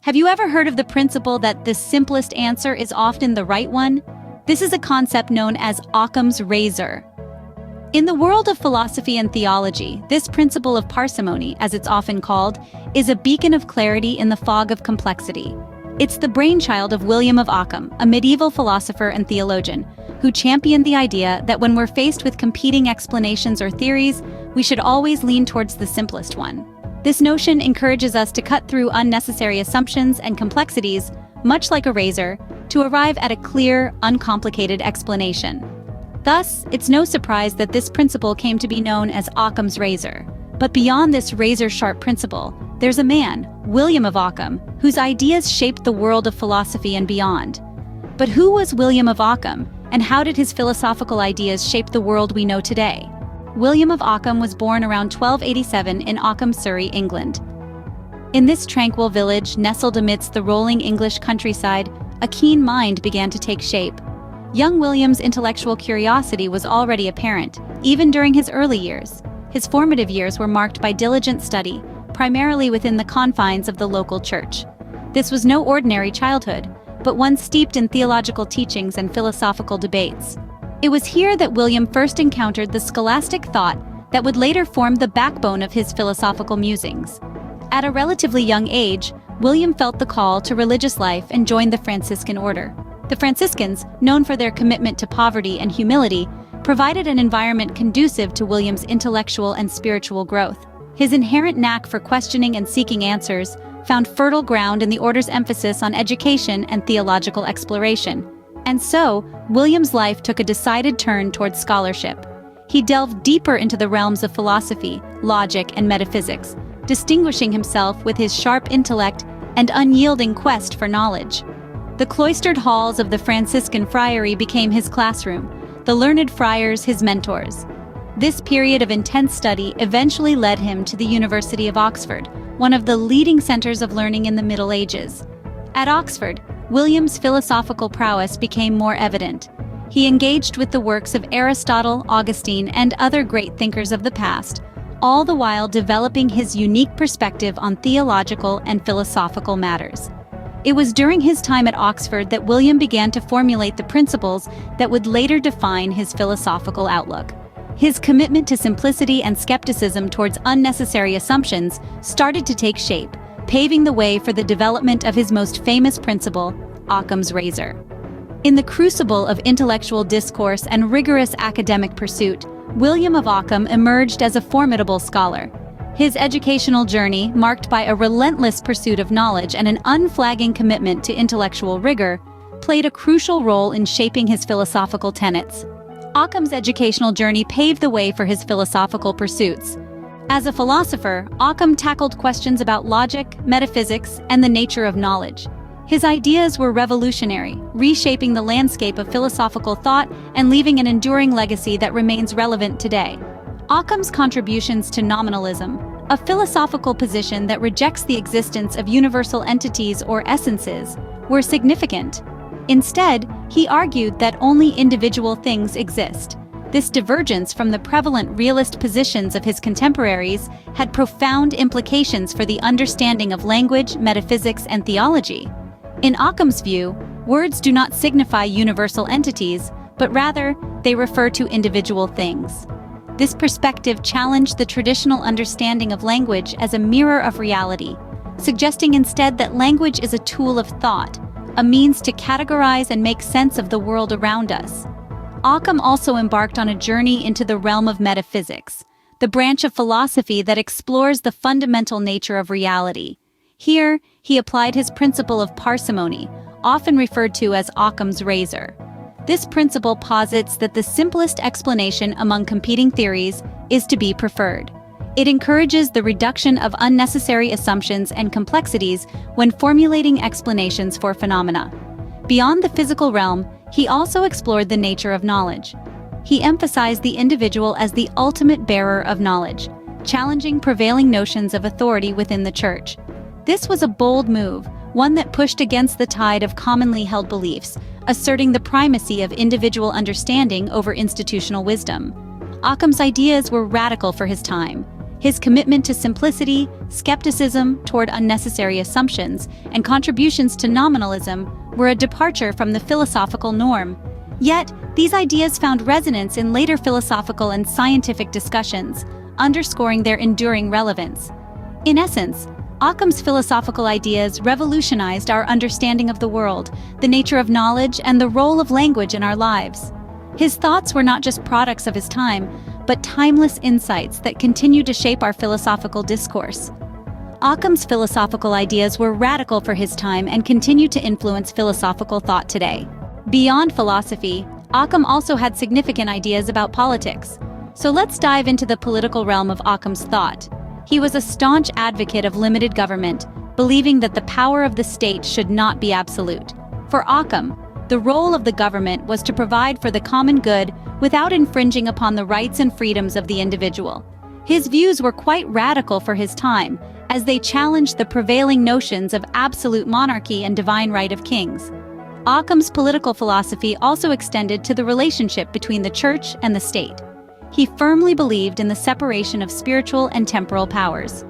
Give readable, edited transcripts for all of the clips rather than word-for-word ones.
Have you ever heard of the principle that the simplest answer is often the right one? This is a concept known as Occam's razor. In the world of philosophy and theology, this principle of parsimony, as it's often called, is a beacon of clarity in the fog of complexity. It's the brainchild of William of Ockham, a medieval philosopher and theologian, who championed the idea that when we're faced with competing explanations or theories, we should always lean towards the simplest one. This notion encourages us to cut through unnecessary assumptions and complexities, much like a razor, to arrive at a clear, uncomplicated explanation. Thus, it's no surprise that this principle came to be known as Occam's razor. But beyond this razor-sharp principle, there's a man, William of Ockham, whose ideas shaped the world of philosophy and beyond. But who was William of Ockham, and how did his philosophical ideas shape the world we know today? William of Ockham was born around 1287 in Ockham, Surrey, England. In this tranquil village, nestled amidst the rolling English countryside, a keen mind began to take shape. Young William's intellectual curiosity was already apparent, even during his early years. His formative years were marked by diligent study, primarily within the confines of the local church. This was no ordinary childhood, but one steeped in theological teachings and philosophical debates. It was here that William first encountered the scholastic thought that would later form the backbone of his philosophical musings. At a relatively young age, William felt the call to religious life and joined the Franciscan order. The Franciscans, known for their commitment to poverty and humility, provided an environment conducive to William's intellectual and spiritual growth. His inherent knack for questioning and seeking answers found fertile ground in the order's emphasis on education and theological exploration. And so, William's life took a decided turn towards scholarship. He delved deeper into the realms of philosophy, logic, and metaphysics, distinguishing himself with his sharp intellect and unyielding quest for knowledge. The cloistered halls of the Franciscan friary became his classroom, the learned friars his mentors. This period of intense study eventually led him to the University of Oxford, one of the leading centers of learning in the Middle Ages. At Oxford, William's philosophical prowess became more evident. He engaged with the works of Aristotle, Augustine, and other great thinkers of the past, all the while developing his unique perspective on theological and philosophical matters. It was during his time at Oxford that William began to formulate the principles that would later define his philosophical outlook. His commitment to simplicity and skepticism towards unnecessary assumptions started to take shape, paving the way for the development of his most famous principle, Occam's razor. In the crucible of intellectual discourse and rigorous academic pursuit, William of Ockham emerged as a formidable scholar. His educational journey, marked by a relentless pursuit of knowledge and an unflagging commitment to intellectual rigor, played a crucial role in shaping his philosophical tenets. Occam's educational journey paved the way for his philosophical pursuits. As a philosopher, Ockham tackled questions about logic, metaphysics, and the nature of knowledge. His ideas were revolutionary, reshaping the landscape of philosophical thought and leaving an enduring legacy that remains relevant today. Occam's contributions to nominalism, a philosophical position that rejects the existence of universal entities or essences, were significant. Instead, he argued that only individual things exist. This divergence from the prevalent realist positions of his contemporaries had profound implications for the understanding of language, metaphysics, and theology. In Occam's view, words do not signify universal entities, but rather, they refer to individual things. This perspective challenged the traditional understanding of language as a mirror of reality, suggesting instead that language is a tool of thought, a means to categorize and make sense of the world around us. Ockham also embarked on a journey into the realm of metaphysics, the branch of philosophy that explores the fundamental nature of reality. Here, he applied his principle of parsimony, often referred to as Occam's razor. This principle posits that the simplest explanation among competing theories is to be preferred. It encourages the reduction of unnecessary assumptions and complexities when formulating explanations for phenomena. Beyond the physical realm, he also explored the nature of knowledge. He emphasized the individual as the ultimate bearer of knowledge, challenging prevailing notions of authority within the church. This was a bold move, one that pushed against the tide of commonly held beliefs, asserting the primacy of individual understanding over institutional wisdom. Occam's ideas were radical for his time. His commitment to simplicity, skepticism toward unnecessary assumptions, and contributions to nominalism were a departure from the philosophical norm. Yet, these ideas found resonance in later philosophical and scientific discussions, underscoring their enduring relevance. In essence, Occam's philosophical ideas revolutionized our understanding of the world, the nature of knowledge, and the role of language in our lives. His thoughts were not just products of his time, but timeless insights that continue to shape our philosophical discourse. Occam's philosophical ideas were radical for his time and continue to influence philosophical thought today. Beyond philosophy, Occam also had significant ideas about politics. So let's dive into the political realm of Occam's thought. He was a staunch advocate of limited government, believing that the power of the state should not be absolute. For Ockham, the role of the government was to provide for the common good without infringing upon the rights and freedoms of the individual. His views were quite radical for his time, as they challenged the prevailing notions of absolute monarchy and divine right of kings. Occam's political philosophy also extended to the relationship between the church and the state. He firmly believed in the separation of spiritual and temporal powers.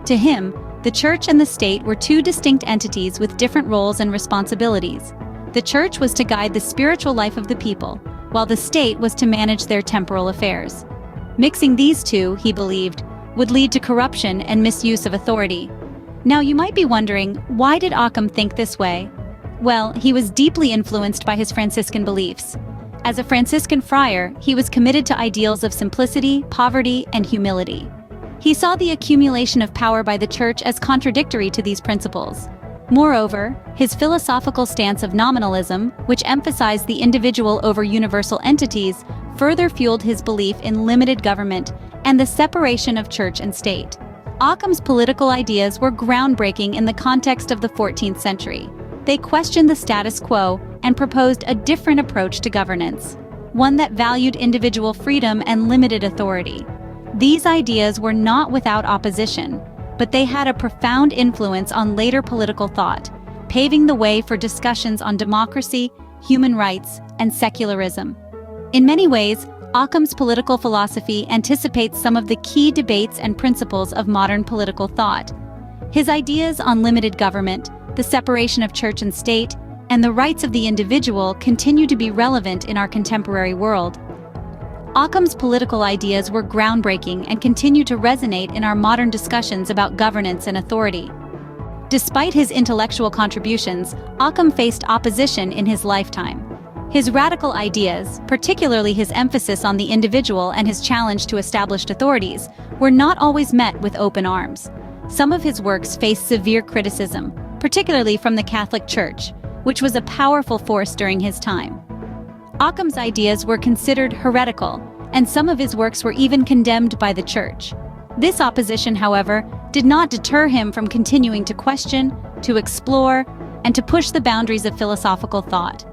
To him, the church and the state were two distinct entities with different roles and responsibilities. The church was to guide the spiritual life of the people, while the state was to manage their temporal affairs. Mixing these two, he believed, would lead to corruption and misuse of authority. Now you might be wondering, why did Occam think this way? Well, he was deeply influenced by his Franciscan beliefs. As a Franciscan friar, he was committed to ideals of simplicity, poverty, and humility. He saw the accumulation of power by the church as contradictory to these principles. Moreover, his philosophical stance of nominalism, which emphasized the individual over universal entities, further fueled his belief in limited government and the separation of church and state. Occam's political ideas were groundbreaking in the context of the 14th century. They questioned the status quo and proposed a different approach to governance, one that valued individual freedom and limited authority. These ideas were not without opposition, but they had a profound influence on later political thought, paving the way for discussions on democracy, human rights, and secularism. In many ways, Occam's political philosophy anticipates some of the key debates and principles of modern political thought. His ideas on limited government, the separation of church and state, and the rights of the individual continue to be relevant in our contemporary world. Occam's political ideas were groundbreaking and continue to resonate in our modern discussions about governance and authority. Despite his intellectual contributions, Occam faced opposition in his lifetime. His radical ideas, particularly his emphasis on the individual and his challenge to established authorities, were not always met with open arms. Some of his works faced severe criticism, particularly from the Catholic Church, which was a powerful force during his time. Occam's ideas were considered heretical, and some of his works were even condemned by the Church. This opposition, however, did not deter him from continuing to question, to explore, and to push the boundaries of philosophical thought.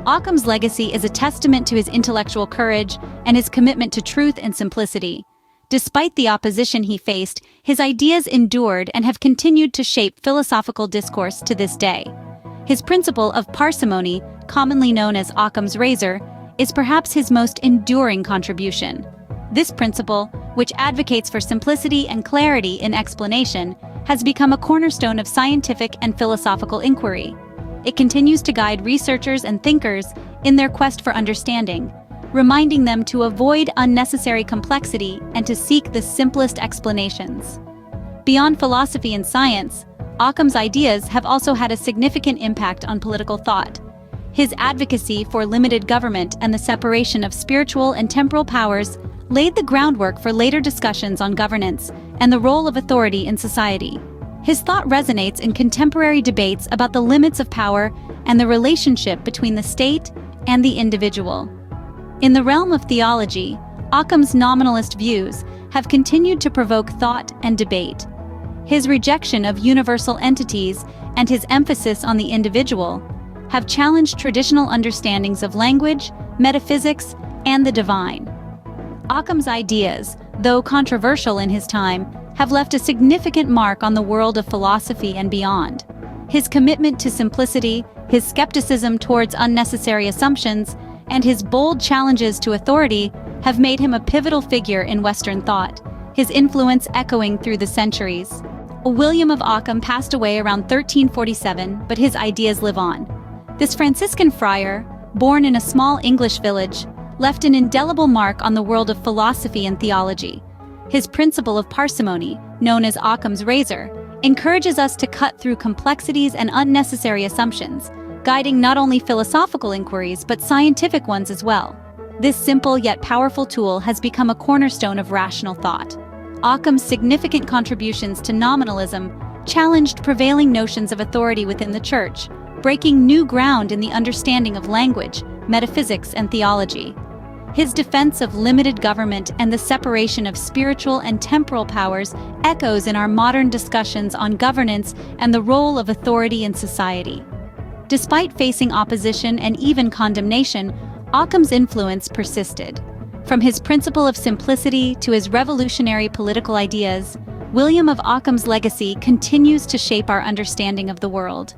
Occam's legacy is a testament to his intellectual courage and his commitment to truth and simplicity. Despite the opposition he faced, his ideas endured and have continued to shape philosophical discourse to this day. His principle of parsimony, commonly known as Occam's razor, is perhaps his most enduring contribution. This principle, which advocates for simplicity and clarity in explanation, has become a cornerstone of scientific and philosophical inquiry. It continues to guide researchers and thinkers in their quest for understanding, reminding them to avoid unnecessary complexity and to seek the simplest explanations. Beyond philosophy and science, Occam's ideas have also had a significant impact on political thought. His advocacy for limited government and the separation of spiritual and temporal powers laid the groundwork for later discussions on governance and the role of authority in society. His thought resonates in contemporary debates about the limits of power and the relationship between the state and the individual. In the realm of theology, Occam's nominalist views have continued to provoke thought and debate. His rejection of universal entities and his emphasis on the individual have challenged traditional understandings of language, metaphysics, and the divine. Occam's ideas, though controversial in his time, have left a significant mark on the world of philosophy and beyond. His commitment to simplicity, his skepticism towards unnecessary assumptions, and his bold challenges to authority have made him a pivotal figure in Western thought. his influence echoing through the centuries. William of Ockham passed away around 1347, but his ideas live on. This Franciscan friar, born in a small English village, left an indelible mark on the world of philosophy and theology. His principle of parsimony, known as Occam's razor, encourages us to cut through complexities and unnecessary assumptions, guiding not only philosophical inquiries but scientific ones as well. This simple yet powerful tool has become a cornerstone of rational thought. Occam's significant contributions to nominalism challenged prevailing notions of authority within the Church, breaking new ground in the understanding of language, metaphysics, and theology. His defense of limited government and the separation of spiritual and temporal powers echoes in our modern discussions on governance and the role of authority in society. Despite facing opposition and even condemnation, Occam's influence persisted. From his principle of simplicity to his revolutionary political ideas, William of Occam's legacy continues to shape our understanding of the world.